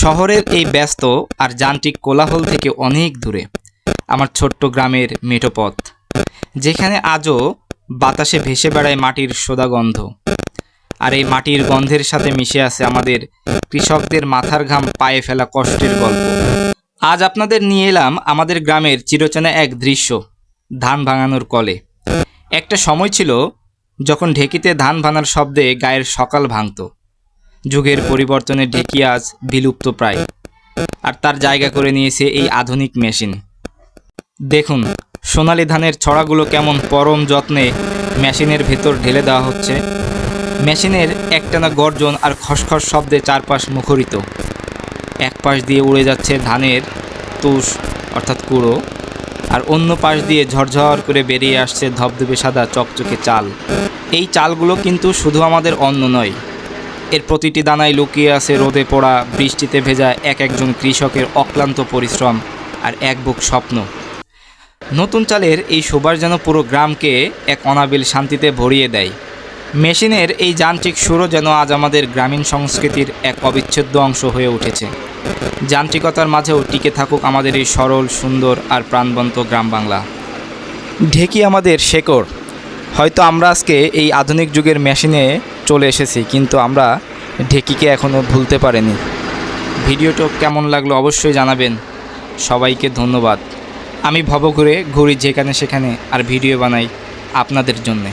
শহরের এই ব্যস্ত আর যান্ত্রিক কোলাহল থেকে অনেক দূরে আমার ছোট্ট গ্রামের মেঠো পথ, যেখানে আজও বাতাসে ভেসে বেড়ায় মাটির সোদা গন্ধ। আর এই মাটির গন্ধের সাথে মিশে আছে আমাদের কৃষকদের মাথার ঘাম পায়ে ফেলা কষ্টের গল্প। আজ আপনাদের নিয়ে এলাম আমাদের গ্রামের চিরচেনা এক দৃশ্য, ধান ভাঙানোর কলে। একটা সময় ছিল যখন ঢেকিতে ধান ভাঙার শব্দে গায়ের সকাল ভাঙত। যুগের পরিবর্তনে ঢেকি আজ বিলুপ্ত প্রায়, আর তার জায়গা করে নিয়েছে এই আধুনিক মেশিন। দেখুন সোনালি ধানের ছড়াগুলো কেমন পরম যত্নে মেশিনের ভেতর ঢেলে দেওয়া হচ্ছে। মেশিনের একটানা গর্জন আর খসখস শব্দে চারপাশ মুখরিত। এক পাশ দিয়ে উড়ে যাচ্ছে ধানের তুষ অর্থাৎ কুড়ো, আর অন্য পাশ দিয়ে ঝরঝর করে বেরিয়ে আসছে ধবধবে সাদা চকচকে চাল। এই চালগুলো কিন্তু শুধু আমাদের অন্ন নয়, এর প্রতিটি দানায় লুকিয়ে আছে রোদে পোড়া বৃষ্টিতে ভেজা এক একজন কৃষকের অক্লান্ত পরিশ্রম আর এক বুক স্বপ্ন। নতুন চালের এই সুবাস যেন পুরো গ্রামকে এক অনাবিল শান্তিতে ভরিয়ে দেয়। মেশিনের এই যান্ত্রিক সুরও যেন আজ আমাদের গ্রামীণ সংস্কৃতির এক অবিচ্ছেদ্য অংশ হয়ে উঠেছে। যান্ত্রিকতার মাঝেও টিকে থাকুক আমাদের এই সরল, সুন্দর আর প্রাণবন্ত গ্রাম বাংলা। ঢেকি আমাদের শেকড়। হয়তো আমরা আজকে এই আধুনিক যুগের মেশিনে চলে এসেছি, কিন্তু আমরা ঢেকিকে এখনও ভুলতে পারিনি। ভিডিওটা কেমন লাগলো অবশ্যই জানাবেন। সবাইকে ধন্যবাদ। আমি ভবঘুরে ঘুরি যেখানে সেখানে আর ভিডিও বানাই আপনাদের জন্যে।